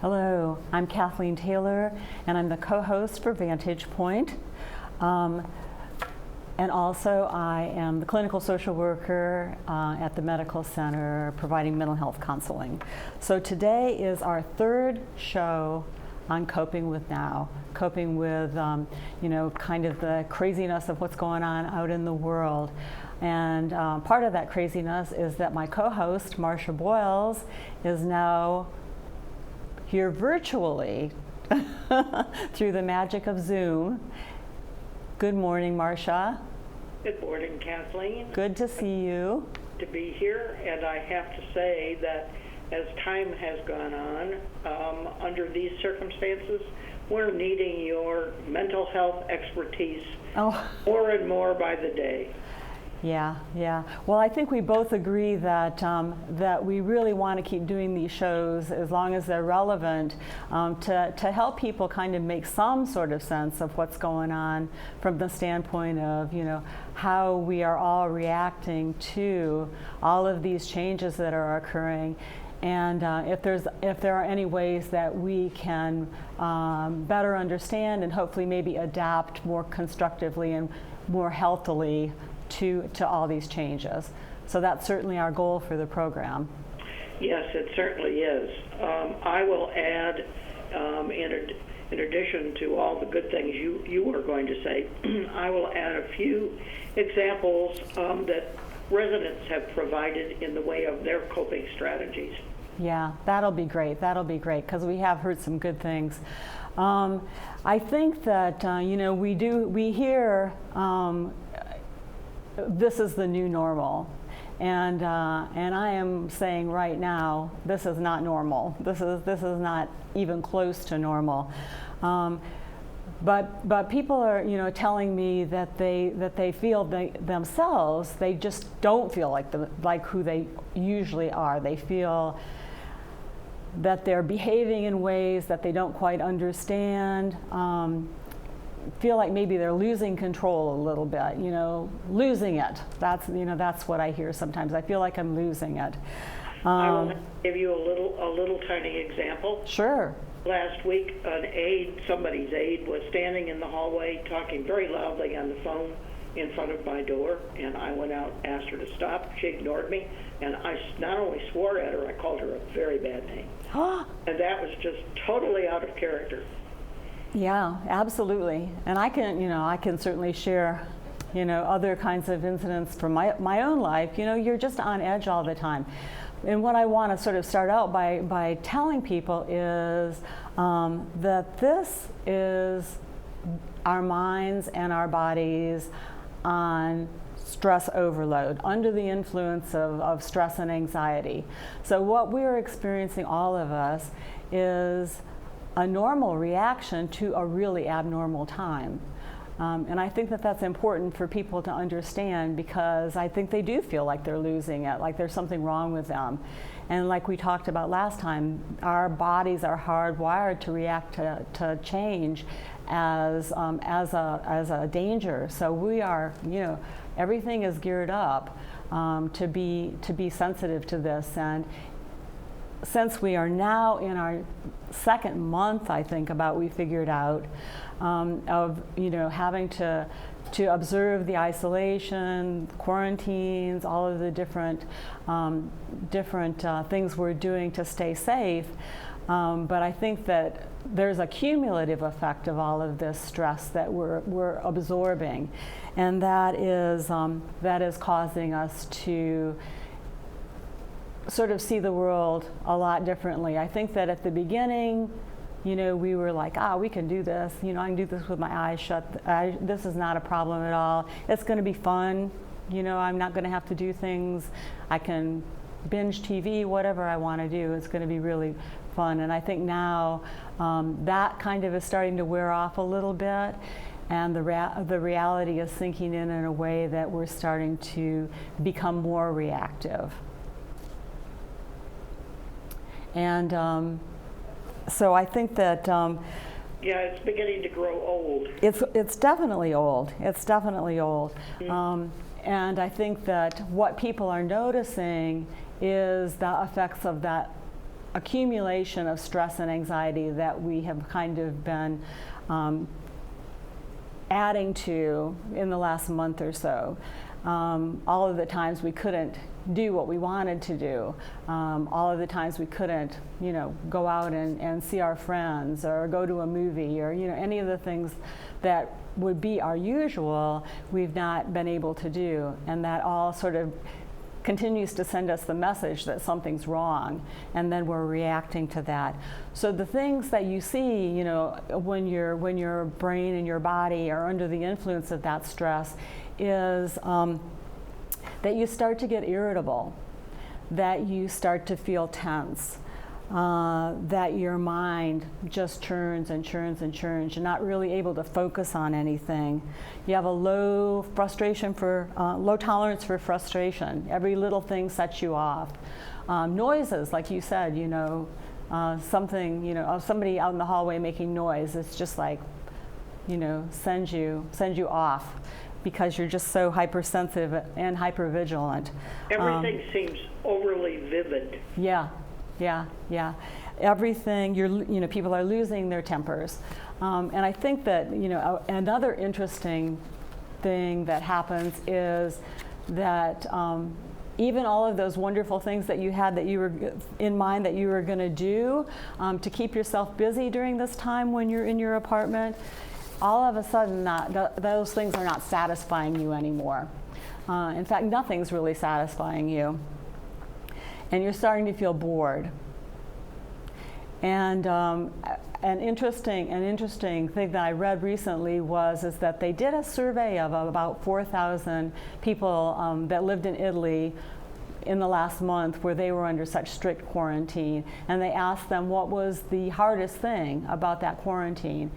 Hello, I'm Kathleen Taylor, and I'm the co-host for Vantage Point. And also, I am the clinical social worker at the medical center providing mental health counseling. So today is our third show on coping with now, coping with, kind of the craziness of what's going on out in the world. And part of that craziness is that my co-host, Marcia Boyles, is now here virtually through the magic of Zoom. Good morning, Marcia. Good morning, Kathleen. Good to see you. To be here, and I have to say that as time has gone on, under these circumstances, we're needing your mental health expertise more and more by the day. Yeah. Well, I think we both agree that that we really want to keep doing these shows as long as they're relevant to help people kind of make some sort of sense of what's going on from the standpoint of, how we are all reacting to all of these changes that are occurring. And if there are any ways that we can better understand and hopefully maybe adapt more constructively and more healthily to all these changes. So that's certainly our goal for the program. Yes, it certainly is. I will add, in addition to all the good things you were going to say, I will add a few examples that residents have provided in the way of their coping strategies. Yeah, that'll be great, because we have heard some good things. I think that, we hear this is the new normal, and I am saying right now, this is not normal. This is not even close to normal. But people are telling me that they feel themselves, they just don't feel like who they usually are. They feel that they're behaving in ways that they don't quite understand. Feel like maybe they're losing control a little bit, losing it. That's what I hear sometimes. I feel like I'm losing it. I will give you a little tiny example. Sure. Last week, somebody's aide was standing in the hallway talking very loudly on the phone in front of my door, and I went out, asked her to stop. She ignored me, and I not only swore at her, I called her a very bad name. And that was just totally out of character. Yeah, absolutely. And I can certainly share, other kinds of incidents from my own life. You're just on edge all the time. And what I want to sort of start out by telling people is that this is our minds and our bodies on stress overload, under the influence of stress and anxiety. So what we're experiencing, all of us, is a normal reaction to a really abnormal time. And I think that that's important for people to understand, because I think they do feel like they're losing it, like there's something wrong with them. And like we talked about last time, our bodies are hardwired to react to change as a danger. So we are, everything is geared up to be sensitive to this. And since we are now in our second month, I think, we figured out, of having to observe the isolation, quarantines, all of the different things we're doing to stay safe. But I think that there's a cumulative effect of all of this stress that we're absorbing, and that is causing us to sort of see the world a lot differently. I think that at the beginning, we were like, we can do this. I can do this with my eyes shut. This is not a problem at all. It's going to be fun. I'm not going to have to do things. I can binge TV, whatever I want to do. It's going to be really fun. And I think now that kind of is starting to wear off a little bit. And the reality is sinking in a way that we're starting to become more reactive. And so I think that it's beginning to grow old. It's definitely old. Mm-hmm. And I think that what people are noticing is the effects of that accumulation of stress and anxiety that we have kind of been adding to in the last month or so. All of the times we couldn't do what we wanted to do. All of the times we couldn't, go out and see our friends or go to a movie or, any of the things that would be our usual, we've not been able to do. And that all sort of continues to send us the message that something's wrong, and then we're reacting to that. So the things that you see, when your brain and your body are under the influence of that stress is that you start to get irritable, that you start to feel tense, that your mind just churns and churns and churns. You're not really able to focus on anything. You have a low tolerance for frustration. Every little thing sets you off. Noises, like you said, something, somebody out in the hallway making noise, it's just like, sends you off, because you're just so hypersensitive and hypervigilant. Everything seems overly vivid. Yeah. Everything, people are losing their tempers. And I think that, another interesting thing that happens is that even all of those wonderful things that you had that you were in mind that you were going to do to keep yourself busy during this time when you're in your apartment, all of a sudden those things are not satisfying you anymore. In fact, nothing's really satisfying you. And you're starting to feel bored. And an interesting thing that I read recently is that they did a survey of about 4,000 people that lived in Italy in the last month where they were under such strict quarantine. And they asked them what was the hardest thing about that quarantine.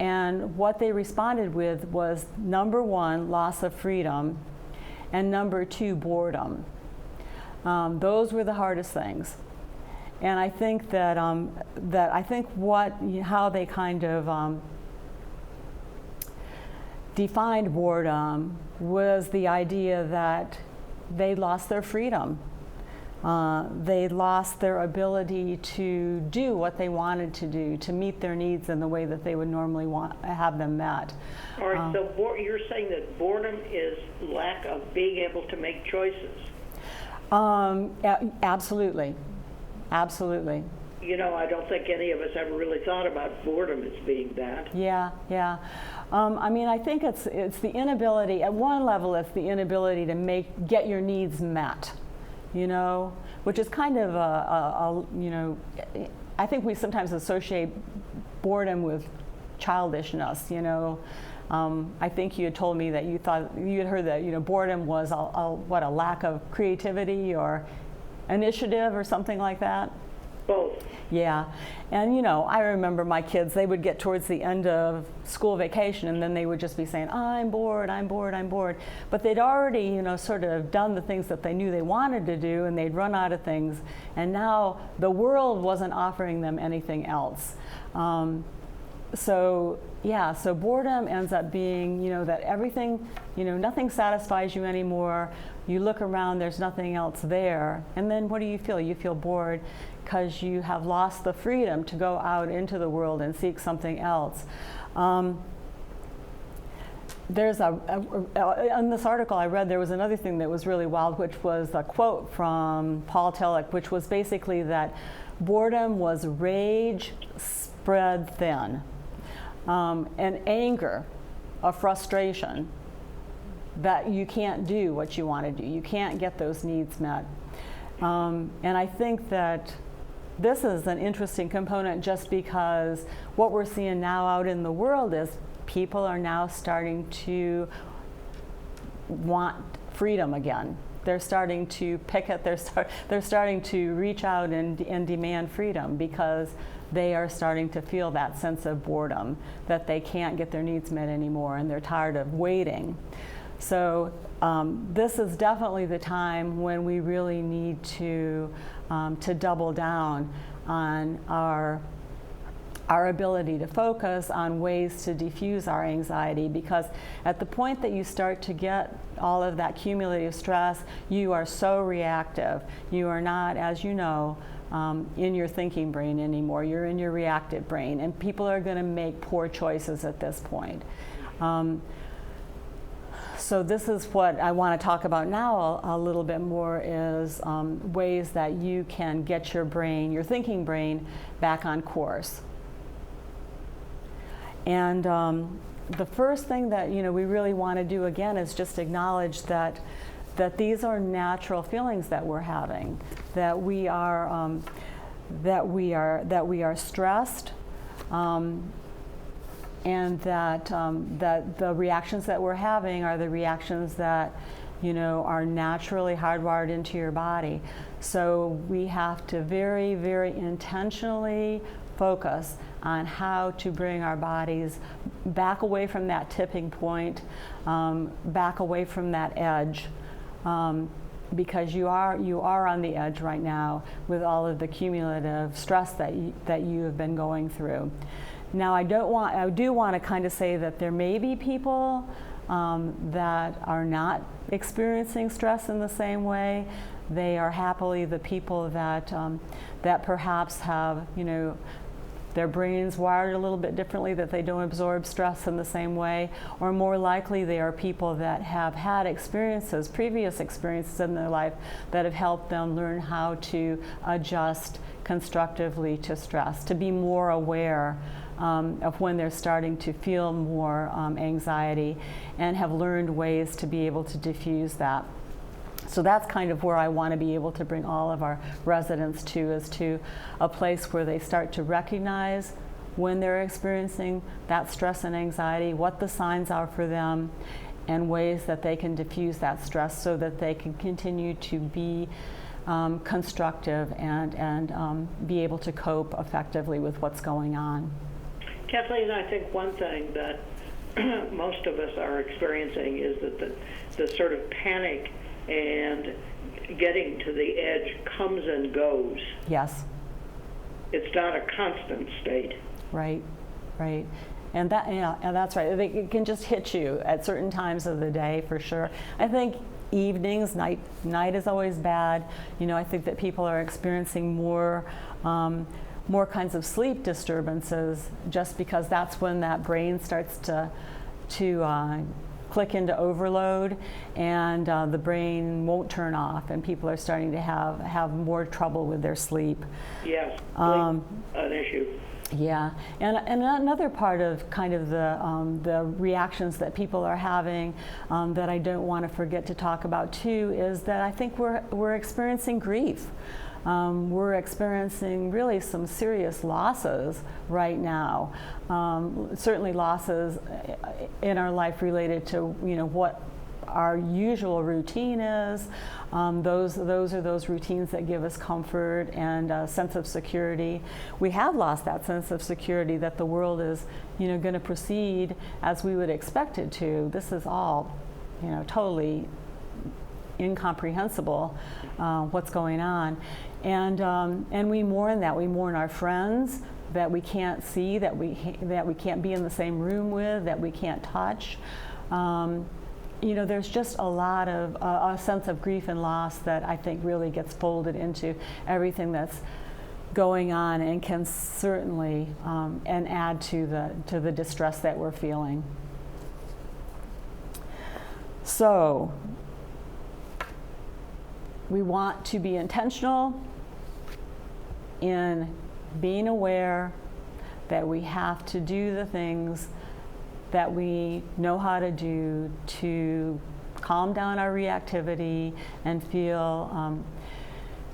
And what they responded with was, number one, loss of freedom, and number two, boredom. Those were the hardest things. And I think that how they kind of defined boredom was the idea that they lost their freedom. They lost their ability to do what they wanted to do, to meet their needs in the way that they would normally have them met. All right, so you're saying that boredom is lack of being able to make choices? Absolutely. Absolutely. I don't think any of us ever really thought about boredom as being that. Yeah. I think it's the inability, at one level, it's the inability to get your needs met. Which is kind of I think we sometimes associate boredom with childishness, I think you had told me that you had heard that, boredom was a lack of creativity or initiative or something like that? Both. Yeah. And, I remember my kids, they would get towards the end of school vacation and then they would just be saying, I'm bored. But they'd already, sort of done the things that they knew they wanted to do, and they'd run out of things. And now the world wasn't offering them anything else. So boredom ends up being, that everything, nothing satisfies you anymore. You look around, there's nothing else there. And then what do you feel? You feel bored because you have lost the freedom to go out into the world and seek something else. There's in this article I read, there was another thing that was really wild, which was a quote from Paul Tillich, which was basically that boredom was rage spread thin. And anger, a frustration that you can't do what you want to do. You can't get those needs met. And I think that this is an interesting component just because what we're seeing now out in the world is people are now starting to want freedom again. They're starting to picket, they're starting to reach out and demand freedom because they are starting to feel that sense of boredom, that they can't get their needs met anymore and they're tired of waiting. So this is definitely the time when we really need to double down on our ability to focus on ways to diffuse our anxiety, because at the point that you start to get all of that cumulative stress, you are so reactive. You are not, as you know, in your thinking brain anymore. You're in your reactive brain, and people are going to make poor choices at this point. So this is what I want to talk about now a little bit more, is ways that you can get your brain, your thinking brain, back on course. And the first thing that we really want to do again is just acknowledge that these are natural feelings that we're having, that we are stressed, and that the reactions that we're having are the reactions that are naturally hardwired into your body. So we have to very, very intentionally focus on how to bring our bodies back away from that tipping point, back away from that edge, because you are on the edge right now with all of the cumulative stress that you have been going through. Now, I do want to kind of say that there may be people that are not experiencing stress in the same way. They are happily the people that perhaps have their brains wired a little bit differently, that they don't absorb stress in the same way, or more likely they are people that have had previous experiences in their life that have helped them learn how to adjust constructively to stress, to be more aware of when they're starting to feel more anxiety, and have learned ways to be able to diffuse that. So that's kind of where I want to be able to bring all of our residents to, is to a place where they start to recognize when they're experiencing that stress and anxiety, what the signs are for them, and ways that they can diffuse that stress so that they can continue to be constructive and be able to cope effectively with what's going on. Kathleen, I think one thing that most of us are experiencing is that the sort of panic and getting to the edge comes and goes. Yes. It's not a constant state. Right. And that's right. It can just hit you at certain times of the day, for sure. I think evenings, night is always bad. I think that people are experiencing more kinds of sleep disturbances, just because that's when that brain starts to click into overload, and the brain won't turn off, and people are starting to have more trouble with their sleep. Yes, an issue. Yeah, and another part of kind of the reactions that people are having that I don't want to forget to talk about too, is that I think we're experiencing grief. We're experiencing really some serious losses right now. Certainly losses in our life related to what our usual routine is. Those are those routines that give us comfort and a sense of security. We have lost that sense of security that the world is going to proceed as we would expect it to. This is all totally incomprehensible, what's going on, and we mourn that. We mourn our friends that we can't see, that we can't be in the same room with, that we can't touch. There's just a lot of a sense of grief and loss that I think really gets folded into everything that's going on, and can certainly and add to the distress that we're feeling. So we want to be intentional in being aware that we have to do the things that we know how to do to calm down our reactivity and feel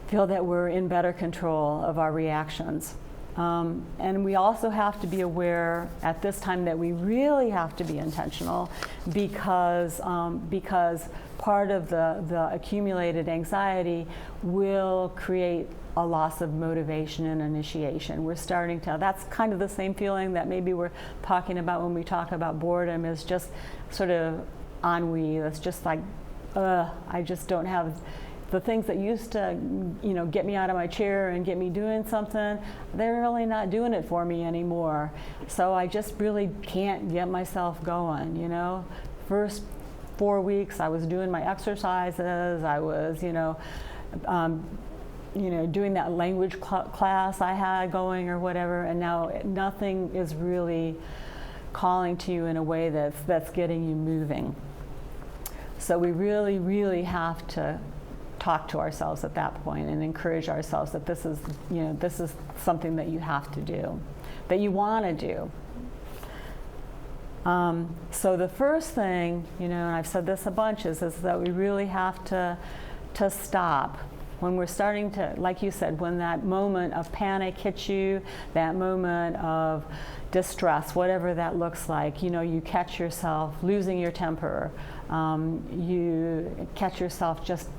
that we're in better control of our reactions. And we also have to be aware at this time that we really have to be intentional, because part of the accumulated anxiety will create a loss of motivation and initiation. We're starting to, that's kind of the same feeling that maybe we're talking about when we talk about boredom, is just sort of ennui. That's just like, I just don't have the things that used to, get me out of my chair and get me doing something. They're really not doing it for me anymore. So I just really can't get myself going, First 4 weeks I was doing my exercises, I was, doing that language class I had going or whatever, and now nothing is really calling to you in a way that's getting you moving. So we really, really have to talk to ourselves at that point and encourage ourselves that this is something that you have to do, that you want to do. So the first thing, and I've said this a bunch, is that we really have to stop. When we're starting to, like you said, when that moment of panic hits you, that moment of distress, whatever that looks like, you catch yourself losing your temper, you catch yourself just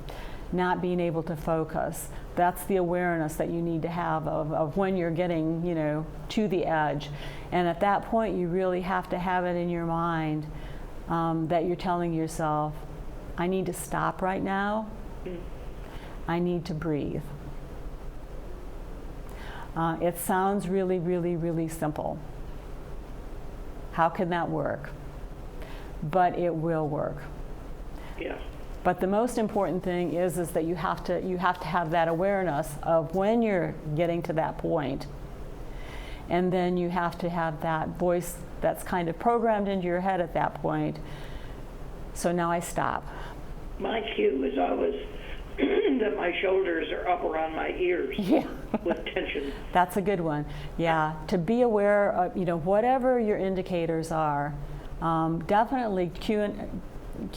not being able to focus. That's the awareness that you need to have of when you're getting, to the edge. And at that point, you really have to have it in your mind that you're telling yourself, I need to stop right now. I need to breathe. It sounds really, really, really simple. How can that work? But it will work. Yeah. But the most important thing is that you have to have that awareness of when you're getting to that point. And then you have to have that voice that's kind of programmed into your head at that point. So now I stop. My cue is always that my shoulders are up around my ears with tension. That's a good one. Yeah, to be aware of, whatever your indicators are, definitely cueing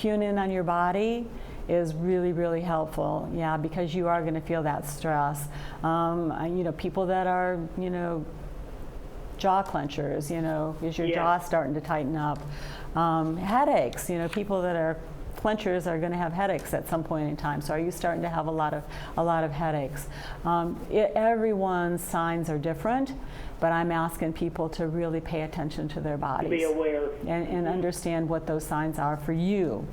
in on your body is really, really helpful. Yeah, because you are going to feel that stress. People that are, jaw clenchers, is your jaw starting to tighten up? Headaches, people that are clenchers are going to have headaches at some point in time. So are you starting to have a lot of headaches? Everyone's signs are different, but I'm asking people to really pay attention to their bodies. Be aware. And understand what those signs are for you.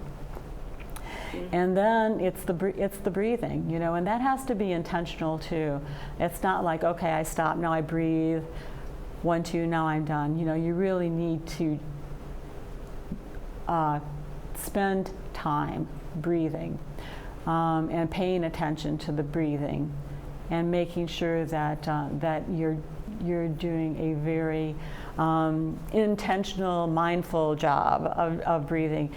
And then it's the breathing, and that has to be intentional too. It's not like, okay, I stop, now I breathe, 1, 2, now I'm done. You really need to spend time breathing and paying attention to the breathing and making sure that that you're doing a very intentional, mindful job of breathing.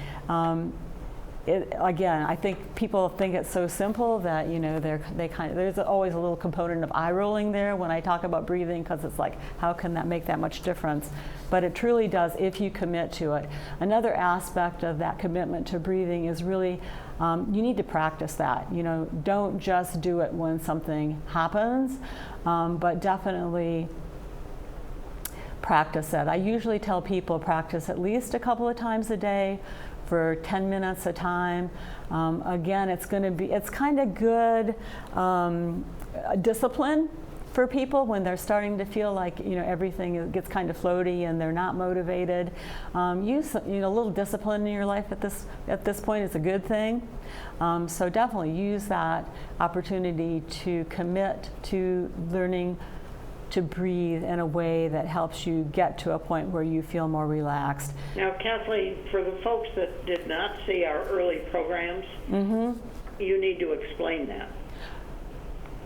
Again, I think people think it's so simple that there's always a little component of eye rolling there when I talk about breathing, because it's like, how can that make that much difference? But it truly does if you commit to it. Another aspect of that commitment to breathing is really you need to practice that. Don't just do it when something happens, but definitely practice it. I usually tell people practice at least a couple of times a day for 10 minutes a time. Again, it's kind of good discipline for people when they're starting to feel like everything gets kind of floaty and they're not motivated. Use a little discipline in your life at this point is a good thing. So definitely use that opportunity to commit to learning to breathe in a way that helps you get to a point where you feel more relaxed. Now, Kathleen, for the folks that did not see our early programs, you need to explain that.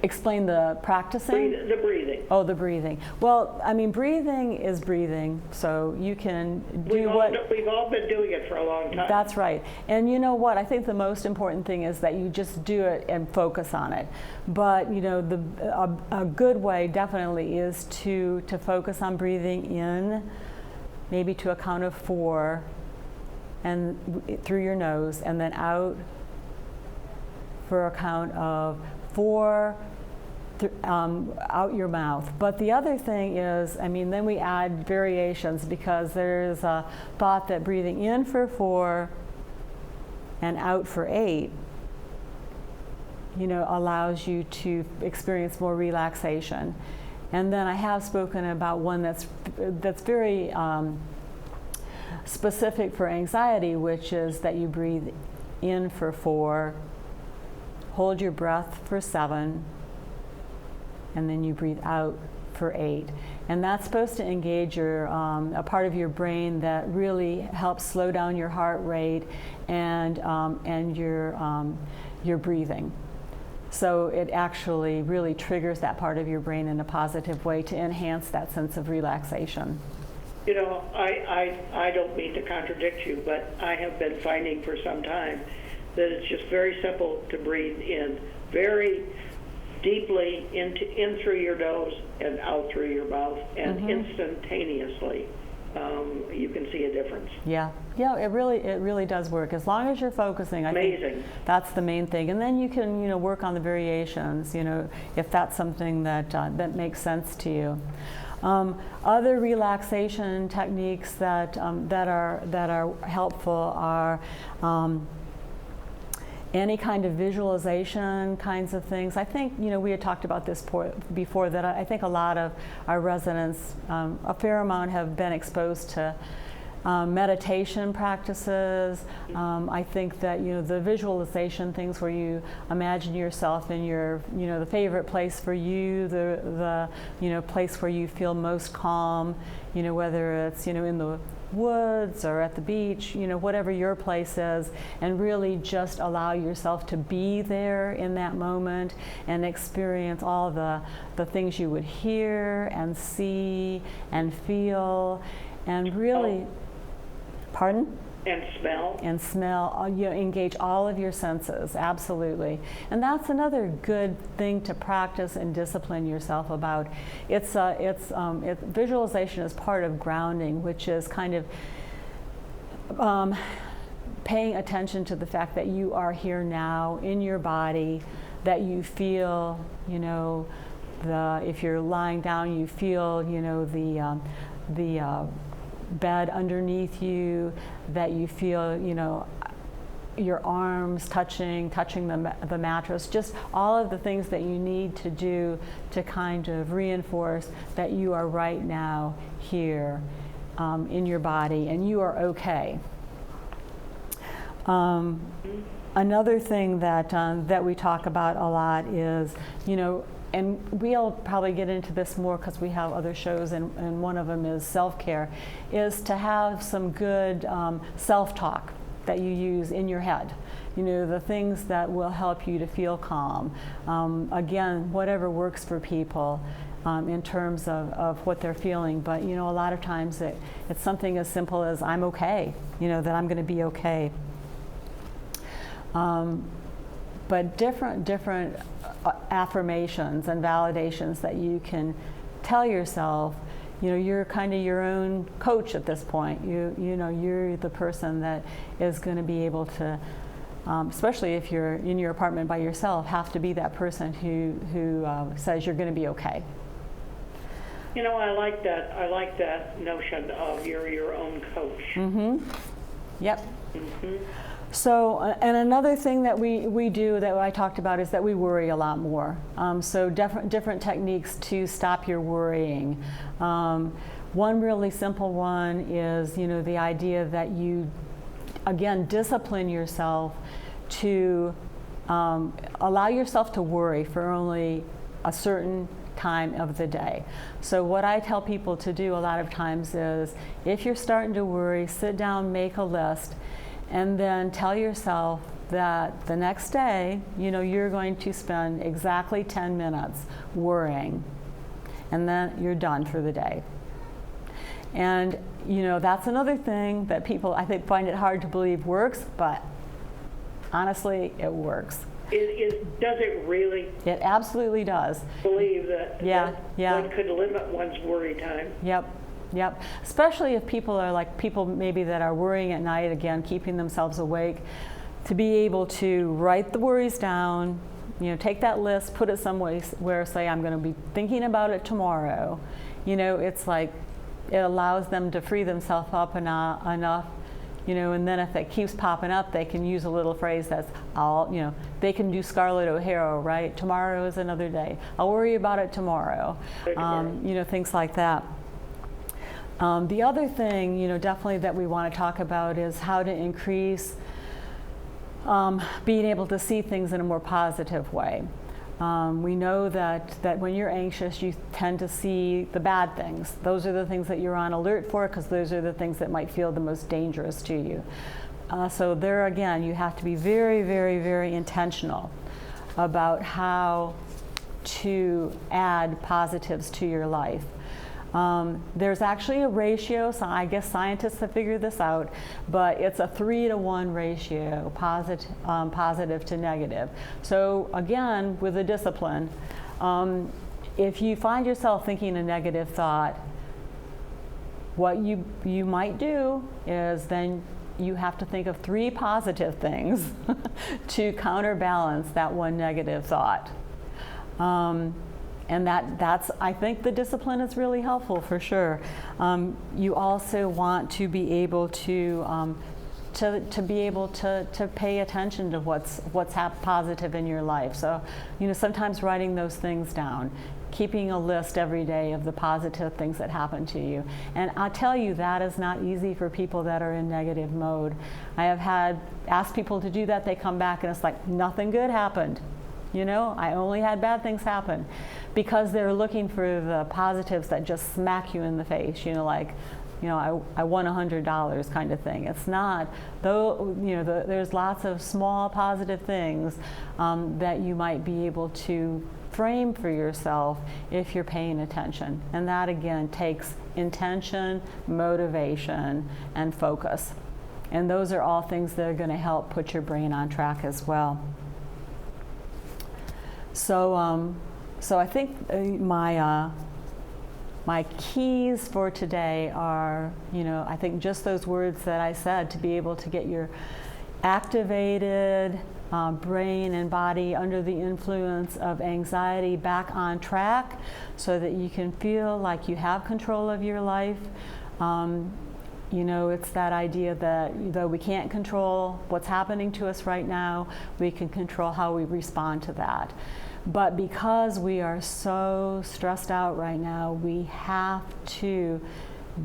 Explain the practicing? The breathing. Oh, the breathing. Well, I mean, breathing is breathing, so you can do We've all been doing it for a long time. That's right. And you know what? I think the most important thing is that you just do it and focus on it. But, a good way definitely is to focus on breathing in, maybe to a count of 4, and through your nose, and then out for a count of 4, out your mouth. But the other thing is, then we add variations, because there's a thought that breathing in for 4 and out for 8, allows you to experience more relaxation. And then I have spoken about one that's very specific for anxiety, which is that you breathe in for 4, hold your breath for 7, and then you breathe out for 8. And that's supposed to engage a part of your brain that really helps slow down your heart rate and your breathing. So it actually really triggers that part of your brain in a positive way to enhance that sense of relaxation. You know, I don't mean to contradict you, but I have been finding for some time that it's just very simple to breathe in very deeply in through your nose and out through your mouth, and instantaneously you can see a difference. Yeah, it really does work as long as you're focusing. Amazing. I think that's the main thing, and then you can work on the variations. If that's something that that makes sense to you. Other relaxation techniques that are helpful are any kind of visualization kinds of things. I think we had talked about this before, that I think a lot of our residents, a fair amount, have been exposed to meditation practices. I think that the visualization things where you imagine yourself in your the favorite place for you, the place where you feel most calm, whether it's in the woods or at the beach, whatever your place is, and really just allow yourself to be there in that moment and experience all the things you would hear and see and feel, and really Pardon? And smell. And smell. Engage all of your senses, absolutely. And that's another good thing to practice and discipline yourself about. Visualization is part of grounding, which is kind of paying attention to the fact that you are here now in your body, that you feel, if you're lying down, you feel, the bed underneath you, that you feel, your arms touching the mattress, just all of the things that you need to do to kind of reinforce that you are right now here in your body and you are okay. Another thing that we talk about a lot is, and we'll probably get into this more because we have other shows, and one of them is self-care, is to have some good self-talk that you use in your head. The things that will help you to feel calm. Again, whatever works for people in terms of what they're feeling. But a lot of times it's something as simple as I'm okay, that I'm going to be okay. But different affirmations and validations that you can tell yourself. You're kind of your own coach at this point. You're the person that is going to be able to, especially if you're in your apartment by yourself, have to be that person who says you're going to be okay. I like that. I like that notion of you're your own coach. Mm-hmm. Yep. Mm-hmm. So, and another thing that we do that I talked about is that we worry a lot more. So different techniques to stop your worrying. One really simple one is, the idea that you, again, discipline yourself to allow yourself to worry for only a certain time of the day. So what I tell people to do a lot of times is, if you're starting to worry, sit down, make a list, and then tell yourself that the next day, you're going to spend exactly 10 minutes worrying, and then you're done for the day. And that's another thing that people, I think, find it hard to believe works, but honestly, it works. Does it really? It absolutely does. Believe that one could limit one's worry time. Yep. Especially if people are like people maybe that are worrying at night, again, keeping themselves awake, to be able to write the worries down, take that list, put it somewhere where, say, I'm going to be thinking about it tomorrow. It's like it allows them to free themselves up enough, and then if it keeps popping up, they can use a little phrase that's, they can do Scarlett O'Hara, right? Tomorrow is another day. I'll worry about it tomorrow. Things like that. The other thing, definitely that we want to talk about is how to increase being able to see things in a more positive way. We know that when you're anxious, you tend to see the bad things. Those are the things that you're on alert for, because those are the things that might feel the most dangerous to you. So there again, you have to be very, very, very intentional about how to add positives to your life. There's actually a ratio, so I guess scientists have figured this out, but it's a 3-to-1 ratio, positive to negative. So again, with a discipline, if you find yourself thinking a negative thought, what you might do is then you have to think of 3 positive things to counterbalance that one negative thought. And that's, I think the discipline is really helpful for sure. You also want to be able to be able to pay attention to what's positive in your life. So, sometimes writing those things down, keeping a list every day of the positive things that happen to you. And I'll tell you, that is not easy for people that are in negative mode. I have asked people to do that, they come back and it's like, nothing good happened. I only had bad things happen, because they're looking for the positives that just smack you in the face, like, I won $100 kind of thing. It's not, though, there's lots of small positive things that you might be able to frame for yourself if you're paying attention. And that again takes intention, motivation, and focus. And those are all things that are going to help put your brain on track as well. So I think my keys for today are, I think just those words that I said, to be able to get your activated brain and body under the influence of anxiety back on track, so that you can feel like you have control of your life. It's that idea that though we can't control what's happening to us right now, we can control how we respond to that. But because we are so stressed out right now, we have to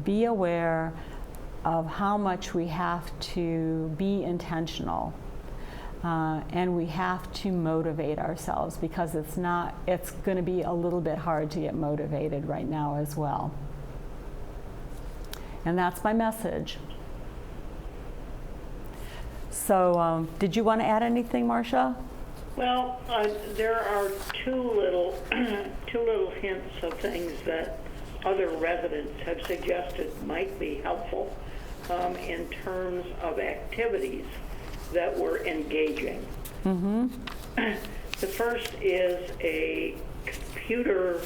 be aware of how much we have to be intentional. And we have to motivate ourselves, because it's going to be a little bit hard to get motivated right now as well. And that's my message. So did you want to add anything, Marcia? Well, there are two little hints of things that other residents have suggested might be helpful in terms of activities that we're engaging. Mm-hmm. The first is a computer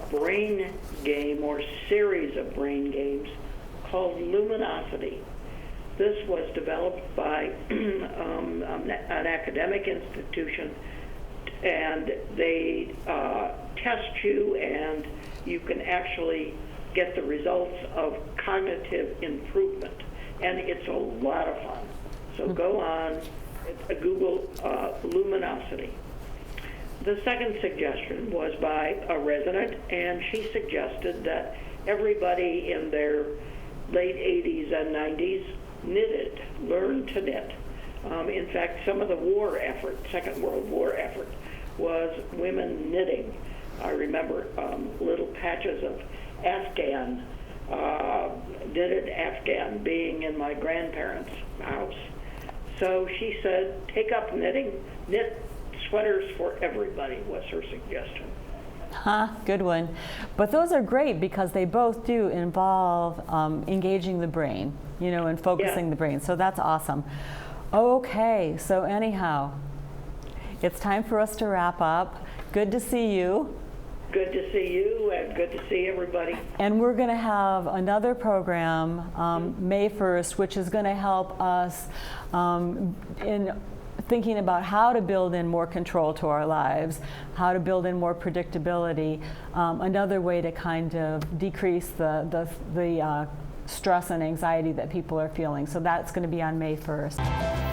brain game or series of brain games called Luminosity. This was developed by an academic institution, and they test you, and you can actually get the results of cognitive improvement. And it's a lot of fun. So go on, Google Luminosity. The second suggestion was by a resident, and she suggested that everybody in their late 80s and 90s knitted, learned to knit. In fact, some of the war effort, Second World War effort, was women knitting. I remember little patches of Afghan, knitted Afghan being in my grandparents' house. So she said, take up knitting, knit sweaters for everybody was her suggestion. Good one. But those are great because they both do involve engaging the brain, and focusing the brain. So that's awesome. Okay, so anyhow, it's time for us to wrap up. Good to see you. Good to see you, and good to see everybody. And we're going to have another program May 1st, which is going to help us in thinking about how to build in more control to our lives, how to build in more predictability, another way to kind of decrease the stress and anxiety that people are feeling. So that's going to be on May 1st.